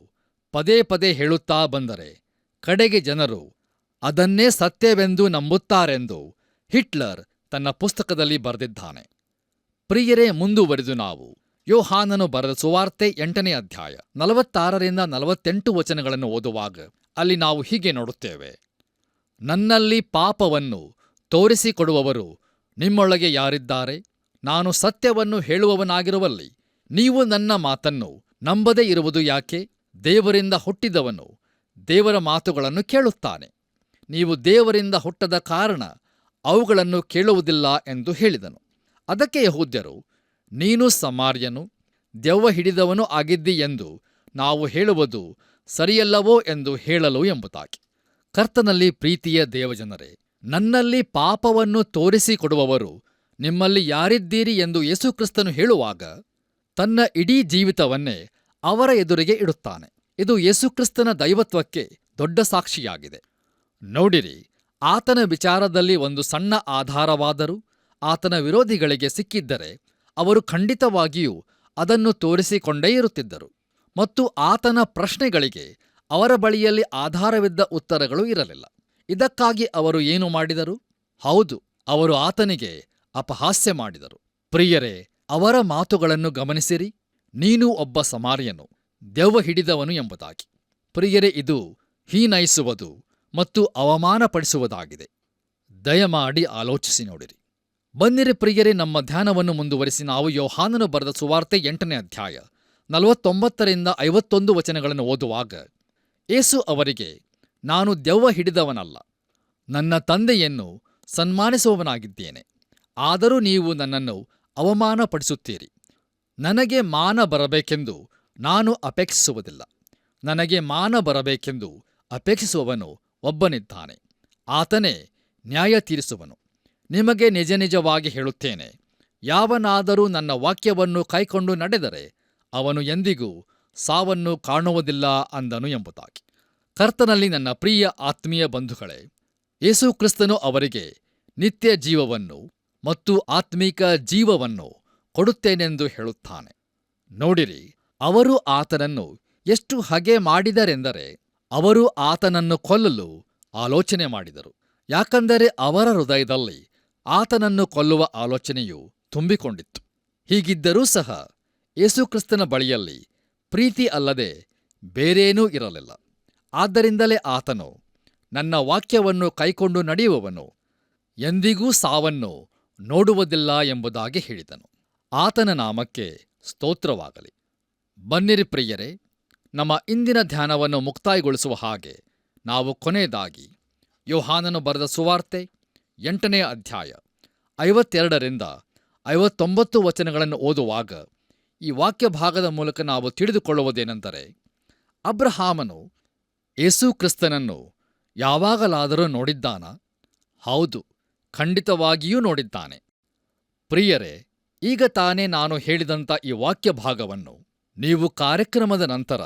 ಪದೇ ಪದೇ ಹೇಳುತ್ತಾ ಬಂದರೆ ಕಡೆಗೆ ಜನರು ಅದನ್ನೇ ಸತ್ಯವೆಂದು ನಂಬುತ್ತಾರೆಂದು ಹಿಟ್ಲರ್ ತನ್ನ ಪುಸ್ತಕದಲ್ಲಿ ಬರೆದಿದ್ದಾನೆ. ಪ್ರಿಯರೇ, ಮುಂದುವರಿದು ನಾವು ಯೋಹಾನನು ಬರೆದ ಸುವಾರ್ತೆ 8ನೇ ಅಧ್ಯಾಯ 46ರಿಂದ 48 ವಚನಗಳನ್ನು ಓದುವಾಗ ಅಲ್ಲಿ ನಾವು ಹೀಗೆ ನೋಡುತ್ತೇವೆ, ನನ್ನಲ್ಲಿ ಪಾಪವನ್ನು ತೋರಿಸಿಕೊಡುವವರು ನಿಮ್ಮೊಳಗೆ ಯಾರಿದ್ದಾರೆ? ನಾನು ಸತ್ಯವನ್ನು ಹೇಳುವವನಾಗಿರುವಲ್ಲಿ ನೀವು ನನ್ನ ಮಾತನ್ನು ನಂಬದೇ ಇರುವುದು ಯಾಕೆ? ದೇವರಿಂದ ಹುಟ್ಟಿದವನು ದೇವರ ಮಾತುಗಳನ್ನು ಕೇಳುತ್ತಾನೆ. ನೀವು ದೇವರಿಂದ ಹುಟ್ಟದ ಕಾರಣ ಅವುಗಳನ್ನು ಕೇಳುವುದಿಲ್ಲ ಎಂದು ಹೇಳಿದನು. ಅದಕ್ಕೆ ಯೆಹೂದ್ಯರು, ನೀನು ಸಮಾರ್ಯನು, ದೆವ್ವ ಹಿಡಿದವನು ಆಗಿದ್ದಿ ಎಂದು ನಾವು ಹೇಳುವುದು ಸರಿಯಲ್ಲವೋ ಎಂದು ಹೇಳಲು ಎಂಬುದಾಗಿ. ಕರ್ತನಲ್ಲಿ ಪ್ರೀತಿಯ ದೇವಜನರೇ, ನನ್ನಲ್ಲಿ ಪಾಪವನ್ನು ತೋರಿಸಿಕೊಡುವವರು ನಿಮ್ಮಲ್ಲಿ ಯಾರಿದ್ದೀರಿ ಎಂದು ಯೇಸುಕ್ರಿಸ್ತನು ಹೇಳುವಾಗ ತನ್ನ ಇಡೀ ಜೀವಿತವನ್ನೇ ಅವರ ಎದುರಿಗೆ ಇಡುತ್ತಾನೆ. ಇದು ಯೇಸುಕ್ರಿಸ್ತನ ದೈವತ್ವಕ್ಕೆ ದೊಡ್ಡ ಸಾಕ್ಷಿಯಾಗಿದೆ. ನೋಡಿರಿ, ಆತನ ವಿಚಾರದಲ್ಲಿ ಒಂದು ಸಣ್ಣ ಆಧಾರವಾದರೂ ಆತನ ವಿರೋಧಿಗಳಿಗೆ ಸಿಕ್ಕಿದ್ದರೆ ಅವರು ಖಂಡಿತವಾಗಿಯೂ ಅದನ್ನು ತೋರಿಸಿಕೊಂಡೇ ಇರುತ್ತಿದ್ದರು ಮತ್ತು ಆತನ ಪ್ರಶ್ನೆಗಳಿಗೆ ಅವರ ಬಳಿಯಲ್ಲಿ ಆಧಾರವಿದ್ದ ಉತ್ತರಗಳು ಇರಲಿಲ್ಲ. ಇದಕ್ಕಾಗಿ ಅವರು ಏನು ಮಾಡಿದರು? ಹೌದು, ಅವರು ಆತನಿಗೆ ಅಪಹಾಸ್ಯ ಮಾಡಿದರು. ಪ್ರಿಯರೇ, ಅವರ ಮಾತುಗಳನ್ನು ಗಮನಿಸಿರಿ. ನೀನು ಒಬ್ಬ ಸಮಾರ್ಯನು, ದೆವ್ವ ಹಿಡಿದವನು ಎಂಬುದಾಗಿ. ಪ್ರಿಯರೇ, ಇದು ಹೀನೈಸುವುದು ಮತ್ತು ಅವಮಾನಪಡಿಸುವುದಾಗಿದೆ. ದಯಮಾಡಿ ಆಲೋಚಿಸಿ ನೋಡಿರಿ. ಬನ್ನಿರಿ ಪ್ರಿಯರೇ, ನಮ್ಮ ಧ್ಯಾನವನ್ನು ಮುಂದುವರಿಸಿ ನಾವು ಯೋಹಾನನು ಬರೆದ ಸುವಾರ್ತೆ 8ನೇ ಅಧ್ಯಾಯ 49ರಿಂದ 51 ವಚನಗಳನ್ನು ಓದುವಾಗ ಯೇಸು ಅವರಿಗೆ, ನಾನು ದೆವ್ವ ಹಿಡಿದವನಲ್ಲ, ನನ್ನ ತಂದೆಯನ್ನು ಸನ್ಮಾನಿಸುವವನಾಗಿದ್ದೇನೆ. ಆದರೂ ನೀವು ನನ್ನನ್ನು ಅವಮಾನಪಡಿಸುತ್ತೀರಿ. ನನಗೆ ಮಾನ ಬರಬೇಕೆಂದು ನಾನು ಅಪೇಕ್ಷಿಸುವುದಿಲ್ಲ. ನನಗೆ ಮಾನ ಬರಬೇಕೆಂದು ಅಪೇಕ್ಷಿಸುವವನು ಒಬ್ಬನಿದ್ದಾನೆ. ಆತನೇ ನ್ಯಾಯ ತೀರಿಸುವನು. ನಿಮಗೆ ನಿಜ ನಿಜವಾಗಿ ಹೇಳುತ್ತೇನೆ, ಯಾವನಾದರೂ ನನ್ನ ವಾಕ್ಯವನ್ನು ಕೈಕೊಂಡು ನಡೆದರೆ ಅವನು ಎಂದಿಗೂ ಸಾವನ್ನು ಕಾಣುವುದಿಲ್ಲ ಅಂದನು ಎಂಬುದಾಗಿ. ಕರ್ತನಲ್ಲಿ ನನ್ನ ಪ್ರಿಯ ಆತ್ಮೀಯ ಬಂಧುಗಳೇ, ಯೇಸು ಕ್ರಿಸ್ತನು ಅವರಿಗೆ ನಿತ್ಯ ಜೀವವನ್ನು ಮತ್ತು ಆತ್ಮೀಕ ಜೀವವನ್ನು ಕೊಡುತ್ತೇನೆಂದು ಹೇಳುತ್ತಾನೆ. ನೋಡಿರಿ, ಅವರು ಆತನನ್ನು ಎಷ್ಟು ಹಗೆ ಮಾಡಿದರೆಂದರೆ ಅವರು ಆತನನ್ನು ಕೊಲ್ಲಲು ಆಲೋಚನೆ ಮಾಡಿದರು. ಯಾಕಂದರೆ ಅವರ ಹೃದಯದಲ್ಲಿ ಆತನನ್ನು ಕೊಲ್ಲುವ ಆಲೋಚನೆಯು ತುಂಬಿಕೊಂಡಿತ್ತು. ಹೀಗಿದ್ದರೂ ಸಹ ಯೇಸುಕ್ರಿಸ್ತನ ಬಳಿಯಲ್ಲಿ ಪ್ರೀತಿ ಅಲ್ಲದೆ ಬೇರೇನೂ ಇರಲಿಲ್ಲ. ಆದ್ದರಿಂದಲೇ ಆತನು, ನನ್ನ ವಾಕ್ಯವನ್ನು ಕೈಕೊಂಡು ನಡೆಯುವವನು ಎಂದಿಗೂ ಸಾವನ್ನು ನೋಡುವುದಿಲ್ಲ ಎಂಬುದಾಗಿ ಹೇಳಿದನು. ಆತನ ನಾಮಕ್ಕೆ ಸ್ತೋತ್ರವಾಗಲಿ. ಬನ್ನಿರಿ ಪ್ರಿಯರೇ, ನಮ್ಮ ಇಂದಿನ ಧ್ಯಾನವನ್ನು ಮುಕ್ತಾಯಗೊಳಿಸುವ ಹಾಗೆ ನಾವು ಕೊನೆಯದಾಗಿ ಯೋಹಾನನು ಬರೆದ ಸುವಾರ್ತೆ 8ನೇ ಅಧ್ಯಾಯ 52ರಿಂದ 59 ವಚನಗಳನ್ನು ಓದುವಾಗ ಈ ವಾಕ್ಯ ಭಾಗದ ಮೂಲಕ ನಾವು ತಿಳಿದುಕೊಳ್ಳುವುದೇನೆಂದರೆ, ಅಬ್ರಹಾಮನು ಯೇಸು ಕ್ರಿಸ್ತನನ್ನು ಯಾವಾಗಲಾದರೂ ನೋಡಿದ್ದಾನ? ಹೌದು, ಖಂಡಿತವಾಗಿಯೂ ನೋಡಿದ್ದಾನೆ. ಪ್ರಿಯರೇ, ಈಗ ತಾನೇ ನಾನು ಹೇಳಿದಂಥ ಈ ವಾಕ್ಯ ಭಾಗವನ್ನು ನೀವು ಕಾರ್ಯಕ್ರಮದ ನಂತರ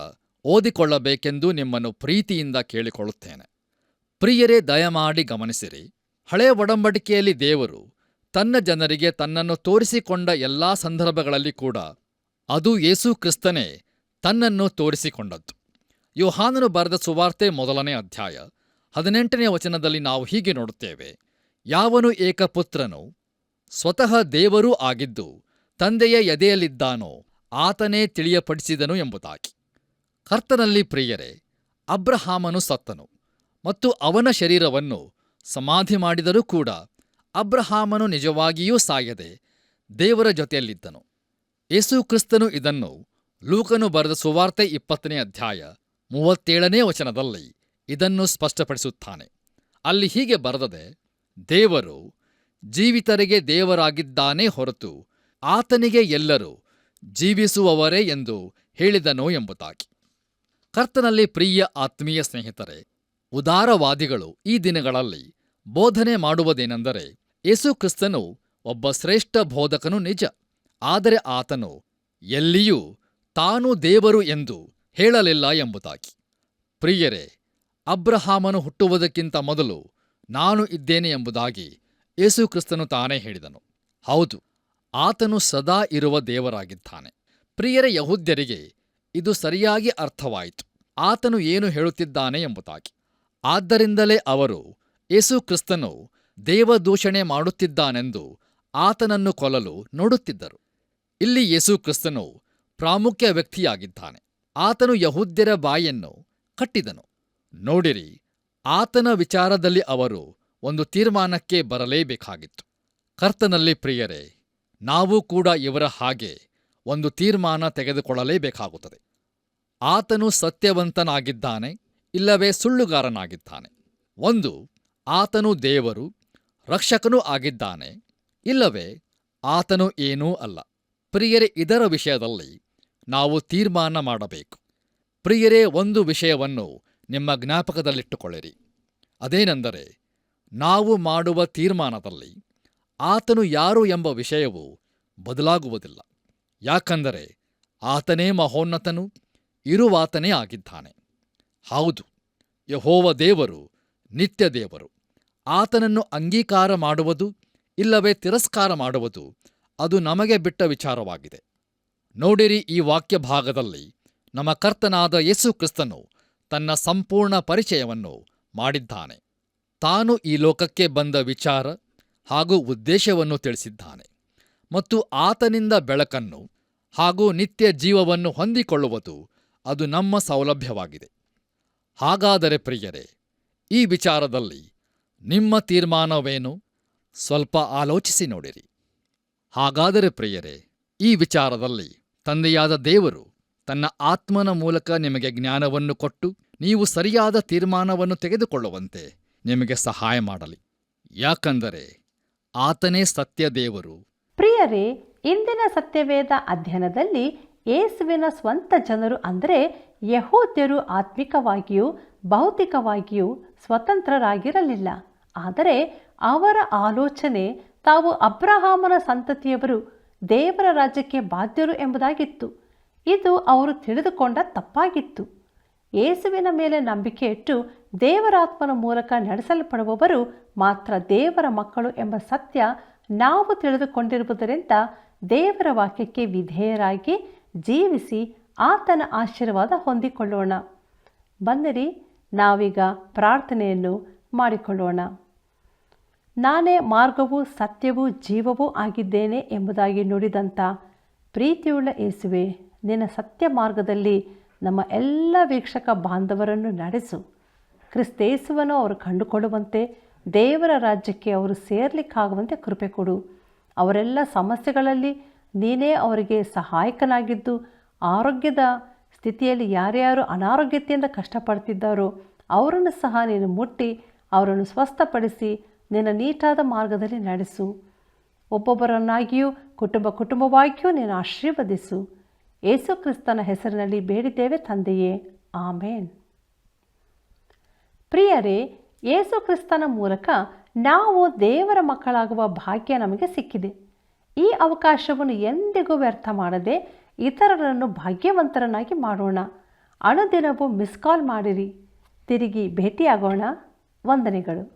ಓದಿಕೊಳ್ಳಬೇಕೆಂದು ನಿಮ್ಮನ್ನು ಪ್ರೀತಿಯಿಂದ ಕೇಳಿಕೊಳ್ಳುತ್ತೇನೆ. ಪ್ರಿಯರೇ, ದಯಮಾಡಿ ಗಮನಿಸಿರಿ. ಹಳೆಯ ಒಡಂಬಡಿಕೆಯಲ್ಲಿ ದೇವರು ತನ್ನ ಜನರಿಗೆ ತನ್ನನ್ನು ತೋರಿಸಿಕೊಂಡ ಎಲ್ಲಾ ಸಂದರ್ಭಗಳಲ್ಲಿ ಕೂಡ ಅದು ಯೇಸು ಕ್ರಿಸ್ತನೇ ತನ್ನನ್ನು ತೋರಿಸಿಕೊಂಡದ್ದು. ಯೋಹಾನನು ಬರೆದ ಸುವಾರ್ತೆ 1ನೇ ಅಧ್ಯಾಯ 18ನೇ ವಚನದಲ್ಲಿ ನಾವು ಹೀಗೆ ನೋಡುತ್ತೇವೆ, ಯಾವನು ಏಕಪುತ್ರನು ಸ್ವತಃ ದೇವರೂ ಆಗಿದ್ದು ತಂದೆಯ ಎದೆಯಲ್ಲಿದ್ದಾನೋ ಆತನೇ ತಿಳಿಯಪಡಿಸಿದನು ಎಂಬುದಾಗಿ. ಕರ್ತನಲ್ಲಿ ಪ್ರಿಯರೇ, ಅಬ್ರಹಾಮನು ಸತ್ತನು ಮತ್ತು ಅವನ ಶರೀರವನ್ನು ಸಮಾಧಿ ಮಾಡಿದರೂ ಕೂಡ ಅಬ್ರಹಾಮನು ನಿಜವಾಗಿಯೂ ಸಾಯದೆ ದೇವರ ಜೊತೆಯಲ್ಲಿದ್ದನು. ಯೇಸು ಕ್ರಿಸ್ತನು ಇದನ್ನು ಲೂಕನು ಬರೆದ ಸುವಾರ್ತೆ 20ನೇ ಅಧ್ಯಾಯ 37ನೇ ವಚನದಲ್ಲಿ ಇದನ್ನು ಸ್ಪಷ್ಟಪಡಿಸುತ್ತಾನೆ. ಅಲ್ಲಿ ಹೀಗೆ ಬರೆದದೆ, ದೇವರು ಜೀವಿತರಿಗೆ ದೇವರಾಗಿದ್ದಾನೇ ಹೊರತು ಆತನಿಗೆ ಎಲ್ಲರೂ ಜೀವಿಸುವವರೇ ಎಂದು ಹೇಳಿದನು ಎಂಬುದಾಗಿ. ಕರ್ತನಲ್ಲಿ ಪ್ರಿಯ ಆತ್ಮೀಯ ಸ್ನೇಹಿತರೆ, ಉದಾರವಾದಿಗಳು ಈ ದಿನಗಳಲ್ಲಿ ಬೋಧನೆ ಮಾಡುವುದೇನೆಂದರೆ, ಯೇಸು ಕ್ರಿಸ್ತನು ಒಬ್ಬ ಶ್ರೇಷ್ಠ ಬೋಧಕನು ನಿಜ, ಆದರೆ ಆತನು ಎಲ್ಲಿಯೂ ತಾನು ದೇವರು ಎಂದು ಹೇಳಲಿಲ್ಲ ಎಂಬುದಾಗಿ. ಪ್ರಿಯರೇ, ಅಬ್ರಹಾಮನು ಹುಟ್ಟುವುದಕ್ಕಿಂತ ಮೊದಲು ನಾನು ಇದ್ದೇನೆ ಎಂಬುದಾಗಿ ಯೇಸು ಕ್ರಿಸ್ತನು ತಾನೇ ಹೇಳಿದನು. ಹೌದು, ಆತನು ಸದಾ ಇರುವ ದೇವರಾಗಿದ್ದಾನೆ. ಪ್ರಿಯರೇ, ಯಹೂದ್ಯರಿಗೆ ಇದು ಸರಿಯಾಗಿ ಅರ್ಥವಾಯಿತು, ಆತನು ಏನು ಹೇಳುತ್ತಿದ್ದಾನೆ ಎಂಬುದಾಗಿ. ಆದ್ದರಿಂದಲೇ ಅವರು ಯೇಸು ಕ್ರಿಸ್ತನು ದೇವದೂಷಣೆ ಮಾಡುತ್ತಿದ್ದಾನೆಂದು ಆತನನ್ನು ಕೊಲ್ಲಲು ನೋಡುತ್ತಿದ್ದರು. ಇಲ್ಲಿ ಯೇಸು ಕ್ರಿಸ್ತನು ಪ್ರಾಮುಖ್ಯ ವ್ಯಕ್ತಿಯಾಗಿದ್ದಾನೆ. ಆತನು ಯಹೂದ್ಯರ ಬಾಯನ್ನು ಕಟ್ಟಿದನು. ನೋಡಿರಿ, ಆತನ ವಿಚಾರದಲ್ಲಿ ಅವರು ಒಂದು ತೀರ್ಮಾನಕ್ಕೆ ಬರಲೇಬೇಕಾಗಿತ್ತು. ಕರ್ತನಲ್ಲಿ ಪ್ರಿಯರೇ, ನಾವು ಕೂಡ ಇವರ ಹಾಗೆ ಒಂದು ತೀರ್ಮಾನ ತೆಗೆದುಕೊಳ್ಳಲೇಬೇಕಾಗುತ್ತದೆ. ಆತನು ಸತ್ಯವಂತನಾಗಿದ್ದಾನೆ, ಇಲ್ಲವೇ ಸುಳ್ಳುಗಾರನಾಗಿದ್ದಾನೆ. ಒಂದು, ಆತನು ದೇವರು ರಕ್ಷಕನೂ ಆಗಿದ್ದಾನೆ, ಇಲ್ಲವೇ ಆತನು ಏನೂ ಅಲ್ಲ. ಪ್ರಿಯರೇ, ಇದರ ವಿಷಯದಲ್ಲಿ ನಾವು ತೀರ್ಮಾನ ಮಾಡಬೇಕು. ಪ್ರಿಯರೇ, ಒಂದು ವಿಷಯವನ್ನು ನಿಮ್ಮ ಜ್ಞಾಪಕದಲ್ಲಿಟ್ಟುಕೊಳ್ಳಿರಿ. ಅದೇನೆಂದರೆ, ನಾವು ಮಾಡುವ ತೀರ್ಮಾನದಲ್ಲಿ ಆತನು ಯಾರು ಎಂಬ ವಿಷಯವು ಬದಲಾಗುವುದಿಲ್ಲ. ಯಾಕಂದರೆ ಆತನೇ ಮಹೋನ್ನತನು, ಇರುವಾತನೇ ಆಗಿದ್ದಾನೆ. ಹೌದು, ಯೆಹೋವ ದೇವರು ನಿತ್ಯ ದೇವರು. ಆತನನ್ನು ಅಂಗೀಕಾರ ಮಾಡುವುದು ಇಲ್ಲವೇ ತಿರಸ್ಕಾರ ಮಾಡುವುದು ಅದು ನಮಗೆ ಬಿಟ್ಟ ವಿಚಾರವಾಗಿದೆ. ನೋಡಿರಿ, ಈ ವಾಕ್ಯ ಭಾಗದಲ್ಲಿ ನಮ್ಮ ಕರ್ತನಾದ ಯೇಸು ಕ್ರಿಸ್ತನು ತನ್ನ ಸಂಪೂರ್ಣ ಪರಿಚಯವನ್ನು ಮಾಡಿದ್ದಾನೆ. ತಾನು ಈ ಲೋಕಕ್ಕೆ ಬಂದ ವಿಚಾರ ಹಾಗೂ ಉದ್ದೇಶವನ್ನು ತಿಳಿಸಿದ್ದಾನೆ ಮತ್ತು ಆತನಿಂದ ಬೆಳಕನ್ನು ಹಾಗೂ ನಿತ್ಯ ಜೀವವನ್ನು ಹೊಂದಿಕೊಳ್ಳುವುದು ಅದು ನಮ್ಮ ಸೌಲಭ್ಯವಾಗಿದೆ. ಹಾಗಾದರೆ ಪ್ರಿಯರೇ, ಈ ವಿಚಾರದಲ್ಲಿ ನಿಮ್ಮ ತೀರ್ಮಾನವೇನು? ಸ್ವಲ್ಪ ಆಲೋಚಿಸಿ ನೋಡಿರಿ. ಹಾಗಾದರೆ ಪ್ರಿಯರೇ, ಈ ವಿಚಾರದಲ್ಲಿ ತಂದೆಯಾದ ದೇವರು ತನ್ನ ಆತ್ಮನ ಮೂಲಕ ನಿಮಗೆ ಜ್ಞಾನವನ್ನು ಕೊಟ್ಟು ನೀವು ಸರಿಯಾದ ತೀರ್ಮಾನವನ್ನು ತೆಗೆದುಕೊಳ್ಳುವಂತೆ ನಿಮಗೆ ಸಹಾಯ ಮಾಡಲಿ. ಯಾಕಂದರೆ ಆತನೇ ಸತ್ಯ ದೇವರು. ಪ್ರಿಯರೇ, ಇಂದಿನ ಸತ್ಯವೇದ ಅಧ್ಯಯನದಲ್ಲಿ ಯೇಸುವಿನ ಸ್ವಂತ ಜನರು ಅಂದರೆ ಯಹೂದ್ಯರು ಆತ್ಮಿಕವಾಗಿಯೂ ಭೌತಿಕವಾಗಿಯೂ ಸ್ವತಂತ್ರರಾಗಿರಲಿಲ್ಲ. ಆದರೆ ಅವರ ಆಲೋಚನೆ ತಾವು ಅಬ್ರಹಾಮನ ಸಂತತಿಯವರು, ದೇವರ ರಾಜ್ಯಕ್ಕೆ ಬಾಧ್ಯರು ಎಂಬುದಾಗಿತ್ತು. ಇದು ಅವರು ತಿಳಿದುಕೊಂಡ ತಪ್ಪಾಗಿತ್ತು. ಯೇಸುವಿನ ಮೇಲೆ ನಂಬಿಕೆ ಇಟ್ಟು ದೇವರಾತ್ಮನ ಮೂಲಕ ನಡೆಸಲ್ಪಡುವವರು ಮಾತ್ರ ದೇವರ ಮಕ್ಕಳು ಎಂಬ ಸತ್ಯ ನಾವು ತಿಳಿದುಕೊಂಡಿರುವುದರಿಂದ ದೇವರ ವಾಕ್ಯಕ್ಕೆ ವಿಧೇಯರಾಗಿ ಜೀವಿಸಿ ಆತನ ಆಶೀರ್ವಾದ ಹೊಂದಿಕೊಳ್ಳೋಣ. ಬನ್ನಿರಿ, ನಾವೀಗ ಪ್ರಾರ್ಥನೆಯನ್ನು ಮಾಡಿಕೊಳ್ಳೋಣ. ನಾನೇ ಮಾರ್ಗವೂ ಸತ್ಯವೂ ಜೀವವೂ ಆಗಿದ್ದೇನೆ ಎಂಬುದಾಗಿ ನುಡಿದಂಥ ಪ್ರೀತಿಯುಳ್ಳ ಯೇಸುವೆ, ನಿನ್ನ ಸತ್ಯ ಮಾರ್ಗದಲ್ಲಿ ನಮ್ಮ ಎಲ್ಲ ವೀಕ್ಷಕ ಬಾಂಧವರನ್ನು ನಡೆಸು. ಕ್ರಿಸ್ತೇಸುವನ್ನು ಅವರು ಕಂಡುಕೊಳ್ಳುವಂತೆ, ದೇವರ ರಾಜ್ಯಕ್ಕೆ ಅವರು ಸೇರಲಿಕ್ಕಾಗುವಂತೆ ಕೃಪೆ ಕೊಡು. ಅವರೆಲ್ಲ ಸಮಸ್ಯೆಗಳಲ್ಲಿ ನೀನೇ ಅವರಿಗೆ ಸಹಾಯಕನಾಗಿದ್ದು, ಆರೋಗ್ಯದ ಸ್ಥಿತಿಯಲ್ಲಿ ಯಾರ್ಯಾರು ಅನಾರೋಗ್ಯತೆಯಿಂದ ಕಷ್ಟಪಡ್ತಿದ್ದಾರೋ ಅವರನ್ನು ಸಹ ನೀನು ಮುಟ್ಟಿ ಅವರನ್ನು ಸ್ವಸ್ಥಪಡಿಸಿ ನಿನ್ನ ನೀಟಾದ ಮಾರ್ಗದಲ್ಲಿ ನಡೆಸು. ಒಬ್ಬೊಬ್ಬರನ್ನಾಗಿಯೂ ಕುಟುಂಬವಾಗಿಯೂ ನೀನು ಆಶೀರ್ವದಿಸು. ಯೇಸು ಕ್ರಿಸ್ತನ ಹೆಸರಿನಲ್ಲಿ ಬೇಡಿದ್ದೇವೆ ತಂದೆಯೇ, ಆಮೇನ್. ಪ್ರಿಯರೇ, ಯೇಸು ಕ್ರಿಸ್ತನ ಮೂಲಕ ನಾವು ದೇವರ ಮಕ್ಕಳಾಗುವ ಭಾಗ್ಯ ನಮಗೆ ಸಿಕ್ಕಿದೆ. ಈ ಅವಕಾಶವನ್ನು ಎಂದಿಗೂ ವ್ಯರ್ಥ ಮಾಡದೆ ಇತರರನ್ನು ಭಾಗ್ಯವಂತರನ್ನಾಗಿ ಮಾಡೋಣ. ಅನುದಿನವೂ ಮಿಸ್ ಕಾಲ್ ಮಾಡಿರಿ. ತಿರುಗಿ ಭೇಟಿಯಾಗೋಣ. ವಂದನೆಗಳು.